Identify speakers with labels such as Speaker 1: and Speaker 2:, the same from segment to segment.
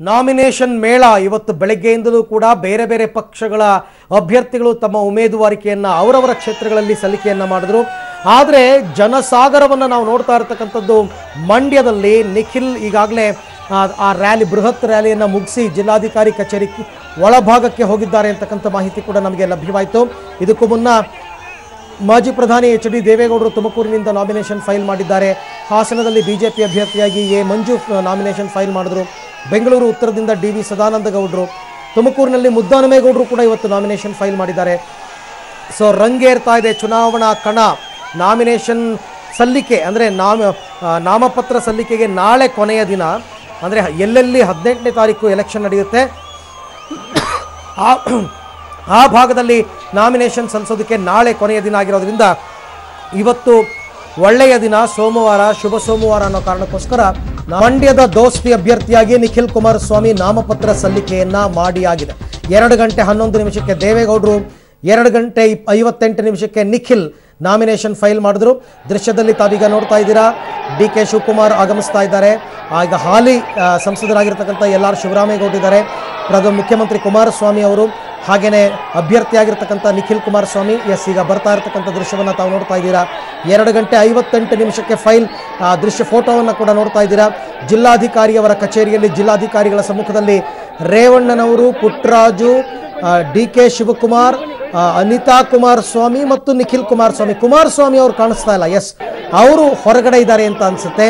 Speaker 1: Nomination ಮೇಳ ಇವತ್ತು ಬೆಳಗ್ಗೆಯಿಂದಲೂ ಕೂಡ ಬೇರೆ ಬೇರೆ ಪಕ್ಷಗಳ ಅಭ್ಯರ್ಥಿಗಳು ತಮ್ಮ ಉಮೇದುವಾರಿಕೆಯನ್ನು ಅವರವರ ಕ್ಷೇತ್ರಗಳಲ್ಲಿ ಸಲ್ಲಿಕೆಯನ್ನು ಮಾಡಿದ್ರು. ಆದರೆ ಜನಸಾಗರವನ್ನು ನಾವು ನೋಡ್ತಾ ಇರತಕ್ಕಂಥದ್ದು ಮಂಡ್ಯದಲ್ಲಿ ನಿಖಿಲ್ ಈಗಾಗಲೇ ಆ ರ್ಯಾಲಿ ಬೃಹತ್ ರ್ಯಾಲಿಯನ್ನು ಮುಗಿಸಿ ಜಿಲ್ಲಾಧಿಕಾರಿ ಕಚೇರಿ ಒಳಭಾಗಕ್ಕೆ ಹೋಗಿದ್ದಾರೆ ಅಂತಕ್ಕಂಥ ಮಾಹಿತಿ ಕೂಡ ನಮಗೆ ಲಭ್ಯವಾಯಿತು. ಇದಕ್ಕೂ ಮುನ್ನ ಮಾಜಿ ಪ್ರಧಾನಿ ಎಚ್.ಡಿ. ದೇವೇಗೌಡರು ತುಮಕೂರಿನಿಂದ ನಾಮಿನೇಷನ್ ಫೈಲ್ ಮಾಡಿದ್ದಾರೆ. ಹಾಸನದಲ್ಲಿ ಬಿಜೆಪಿ ಅಭ್ಯರ್ಥಿಯಾಗಿ ಎ ಮಂಜು ನಾಮಿನೇಷನ್ ಫೈಲ್ ಮಾಡಿದ್ರು. ಬೆಂಗಳೂರು ಉತ್ತರದಿಂದ ಡಿ.ವಿ. ಸದಾನಂದ ಗೌಡರು, ತುಮಕೂರಿನಲ್ಲಿ ಮುದ್ದಾನಮೇಗೌಡರು ಕೂಡ ಇವತ್ತು ನಾಮಿನೇಷನ್ ಫೈಲ್ ಮಾಡಿದ್ದಾರೆ. ಸೊ ರಂಗೇರ್ತಾ ಇದೆ ಚುನಾವಣಾ ಕಣ. ನಾಮಿನೇಷನ್ ಸಲ್ಲಿಕೆ ಅಂದರೆ ನಾಮಪತ್ರ ಸಲ್ಲಿಕೆಗೆ ನಾಳೆ ಕೊನೆಯ ದಿನ. ಅಂದರೆ ಎಲ್ಲೆಲ್ಲಿ 18ನೇ ತಾರೀಕು ಎಲೆಕ್ಷನ್ ನಡೆಯುತ್ತೆ ಆ ಭಾಗದಲ್ಲಿ ನಾಮಿನೇಷನ್ ಸಲ್ಲಿಸೋದಕ್ಕೆ ನಾಳೆ ಕೊನೆಯ ದಿನ ಆಗಿರೋದ್ರಿಂದ ಇವತ್ತು ಒಳ್ಳೆಯ ದಿನ, ಸೋಮವಾರ, ಶುಭ ಸೋಮವಾರ ಅನ್ನೋ ಕಾರಣಕ್ಕೋಸ್ಕರ ಮಂಡ್ಯದ ದೋಸ್ತಿ ಅಭ್ಯರ್ಥಿಯಾಗಿ ನಿಖಿಲ್ ಕುಮಾರಸ್ವಾಮಿ ನಾಮಪತ್ರ ಸಲ್ಲಿಕೆಯನ್ನ ಮಾಡಿ ಆಗಿದೆ. 2 ಗಂಟೆ 11 ನಿಮಿಷಕ್ಕೆ ದೇವೇಗೌಡರು, 2 ಗಂಟೆ 58 ನಿಮಿಷಕ್ಕೆ ನಿಖಿಲ್ ನಾಮಿನೇಷನ್ ಫೈಲ್ ಮಾಡಿದ್ರು. ದೃಶ್ಯದಲ್ಲಿ ತಾವೀಗ ನೋಡ್ತಾ ಇದ್ದೀರಾ, ಡಿ.ಕೆ. ಶಿವಕುಮಾರ್ ಆಗಮಿಸ್ತಾ ಇದ್ದಾರೆ. ಈಗ ಹಾಲಿ ಸಂಸದರಾಗಿರ್ತಕ್ಕಂಥ ಎಲ್.ಆರ್. ಶಿವರಾಮೇಗೌಡ ಇದ್ದಾರೆ, ಮುಖ್ಯಮಂತ್ರಿ ಕುಮಾರಸ್ವಾಮಿ ಅವರು, ಹಾಗೆಯೇ ಅಭ್ಯರ್ಥಿಯಾಗಿರ್ತಕ್ಕಂಥ ನಿಖಿಲ್ ಕುಮಾರಸ್ವಾಮಿ ಈಗ ಬರ್ತಾ ಇರತಕ್ಕಂಥ ದೃಶ್ಯವನ್ನು ತಾವು ನೋಡ್ತಾ ಇದ್ದೀರಾ. 2 ಗಂಟೆ 58 ನಿಮಿಷಕ್ಕೆ ಫೈಲ್ ದೃಶ್ಯ ಫೋಟೋವನ್ನು ಕೂಡ ನೋಡ್ತಾ ಇದ್ದೀರಾ. ಜಿಲ್ಲಾಧಿಕಾರಿಯವರ ಕಚೇರಿಯಲ್ಲಿ ಜಿಲ್ಲಾಧಿಕಾರಿಗಳ ಸಮ್ಮುಖದಲ್ಲಿ ರೇವಣ್ಣನವರು, ಪುಟ್ಟರಾಜು, ಡಿ.ಕೆ. ಶಿವಕುಮಾರ್, ಅನಿತಾ ಕುಮಾರಸ್ವಾಮಿ ಮತ್ತು ನಿಖಿಲ್ ಕುಮಾರಸ್ವಾಮಿ ಅವರು ಕಾಣಿಸ್ತಾ ಇಲ್ಲ. ಎಸ್, ಅವರು ಹೊರಗಡೆ ಇದ್ದಾರೆ ಅಂತ ಅನ್ಸುತ್ತೆ.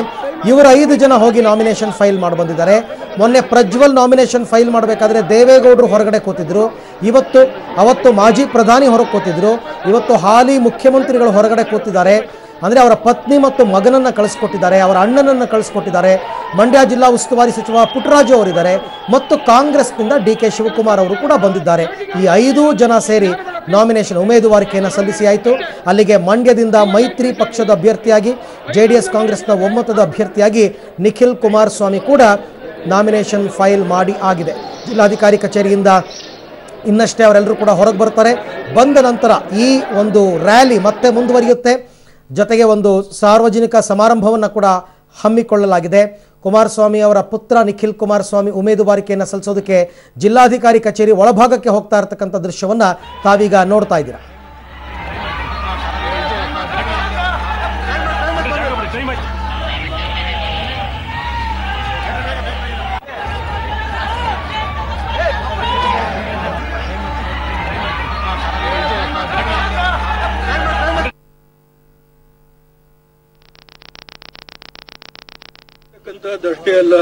Speaker 1: ಇವರು 5 ಜನ ಹೋಗಿ ನಾಮಿನೇಷನ್ ಫೈಲ್ ಮಾಡಿ ಬಂದಿದ್ದಾರೆ. ಮೊನ್ನೆ ಪ್ರಜ್ವಲ್ ನಾಮಿನೇಷನ್ ಫೈಲ್ ಮಾಡಬೇಕಾದ್ರೆ ದೇವೇಗೌಡರು ಹೊರಗಡೆ ಕೂತಿದ್ರು. ಅವತ್ತು ಮಾಜಿ ಪ್ರಧಾನಿ ಹೊರಗೆ ಕೂತಿದ್ರು. ಇವತ್ತು ಹಾಲಿ ಮುಖ್ಯಮಂತ್ರಿಗಳು ಹೊರಗಡೆ ಕೂತಿದ್ದಾರೆ. ಅಂದರೆ ಅವರ ಪತ್ನಿ ಮತ್ತು ಮಗನನ್ನು ಕಳಿಸ್ಕೊಟ್ಟಿದ್ದಾರೆ, ಅವರ ಅಣ್ಣನನ್ನು ಕಳಿಸ್ಕೊಟ್ಟಿದ್ದಾರೆ. ಮಂಡ್ಯ ಜಿಲ್ಲಾ ಉಸ್ತುವಾರಿ ಸಚಿವ ಪುಟ್ಟರಾಜು ಅವರಿದ್ದಾರೆ ಮತ್ತು ಕಾಂಗ್ರೆಸ್ನಿಂದ ಡಿ.ಕೆ. ಶಿವಕುಮಾರ್ ಅವರು ಕೂಡ ಬಂದಿದ್ದಾರೆ. ಈ 5 ಜನ ಸೇರಿ ನಾಮಿನೇಷನ್ ಉಮೇದುವಾರಿಕೆಯನ್ನು ಸಲ್ಲಿಸಿ ಆಯಿತು. ಅಲ್ಲಿಗೆ ಮಂಡ್ಯದಿಂದ ಮೈತ್ರಿ ಪಕ್ಷದ ಅಭ್ಯರ್ಥಿಯಾಗಿ, JDS ಕಾಂಗ್ರೆಸ್ನ ಒಮ್ಮತದ ಅಭ್ಯರ್ಥಿಯಾಗಿ ನಿಖಿಲ್ ಕುಮಾರಸ್ವಾಮಿ ಕೂಡ ನಾಮಿನೇಷನ್ ಫೈಲ್ ಮಾಡಿ ಆಗಿದೆ. ಜಿಲ್ಲಾಧಿಕಾರಿ ಕಚೇರಿಯಿಂದ ಇನ್ನಷ್ಟೇ ಅವರೆಲ್ಲರೂ ಕೂಡ ಹೊರಗೆ ಬರ್ತಾರೆ. ಬಂದ ನಂತರ ಈ ಒಂದು ರ್ಯಾಲಿ ಮತ್ತೆ ಮುಂದುವರಿಯುತ್ತೆ. ಜೊತೆಗೆ ಒಂದು ಸಾರ್ವಜನಿಕ ಸಮಾರಂಭವನ್ನು ಕೂಡ ಹಮ್ಮಿಕೊಳ್ಳಲಾಗಿದೆ. ಕುಮಾರಸ್ವಾಮಿ ಅವರ ಪುತ್ರ ನಿಖಿಲ್ ಕುಮಾರಸ್ವಾಮಿ ಉಮೇದುವಾರಿಕೆಯನ್ನು ಸಲ್ಲಿಸೋದಕ್ಕೆ ಜಿಲ್ಲಾಧಿಕಾರಿ ಕಚೇರಿ ಒಳಭಾಗಕ್ಕೆ ಹೋಗ್ತಾ ಇರತಕ್ಕಂಥ ದೃಶ್ಯವನ್ನು ತಾವೀಗ ನೋಡ್ತಾ ಇದ್ದೀರಾ.
Speaker 2: ದೃಷ್ಟಿ ಅಲ್ಲ,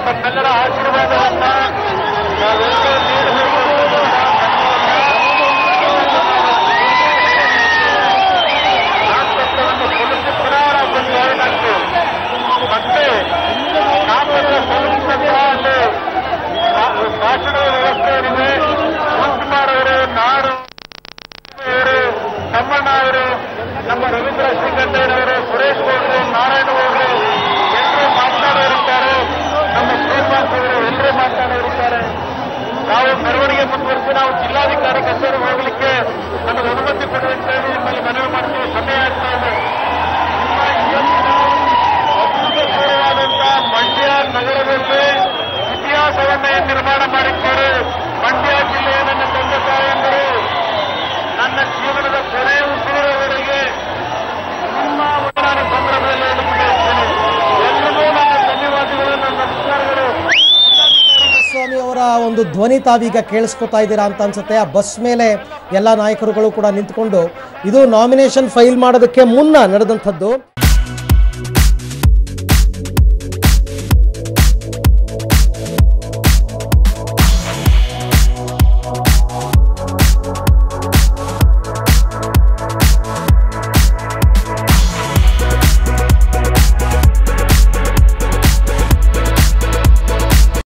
Speaker 2: ತಮ್ಮೆಲ್ಲರ ಆಶೀರ್ವಾದವನ್ನ ಮತ್ತೆ ನಾಮಪತ್ರ ಸಲ್ಲಿಸಿದ ಭಾಷಣದ ವ್ಯವಸ್ಥೆ ಏನಿದೆ, ಶಿವಕುಮಾರ್ ಅವರು, ನಾಡು ಅವರು, ತಮ್ಮಣ್ಣ ಅವರು, ನಮ್ಮ ರವೀಂದ್ರ ಶ್ರೀಕಂಠಯ್ಯನವರು, ಸುರೇಶ್ ಗೌಡರು, ನಾರಾಯಣ ಅವರು ಎಲ್ಲರೂ ಮಾತನಾಡಿರುತ್ತಾರೆ. ನಮ್ಮ ಶ್ರೀನಿವಾಸ್ ಅವರು ಎಲ್ಲರೂ ಮಾತನಾಡಿರುತ್ತಾರೆ. ನಾವು ಮೆರವಣಿಗೆ ಮುಂದುವರಿಸಿ ನಾವು ಜಿಲ್ಲಾಧಿಕಾರಿ ಕಚೇರಿಗೆ ಹೋಗಲಿಕ್ಕೆ ನಮಗೆ ಅನುಮತಿ ಕೊಡಿ ಅಂತ ಹೇಳಿ ನಿಮ್ಮಲ್ಲಿ ಮನವಿ ಮಾಡ್ತೀವಿ. ಸಮಯ ಆಗ್ತಾ ಇದೆ. ಅಭೂತಪೂರ್ವವಾದಂತಹ ಮಂಡ್ಯ ನಗರದಲ್ಲಿ ಇತಿಹಾಸ
Speaker 1: ಒಂದು ಧ್ವನಿ ತಾವೀಗ ಕೇಳಿಸ್ಕೊತಾ ಇದ್ದೀರಾ ಅಂತ ಅನ್ಸುತ್ತೆ. ಆ ಬಸ್ ಮೇಲೆ ಎಲ್ಲ ನಾಯಕರುಗಳು ಕೂಡ ನಿಂತ್ಕೊಂಡು, ಇದು ನಾಮಿನೇಷನ್ ಫೈಲ್ ಮಾಡೋದಕ್ಕೆ ಮುನ್ನ ನಡೆದಂಥದ್ದು.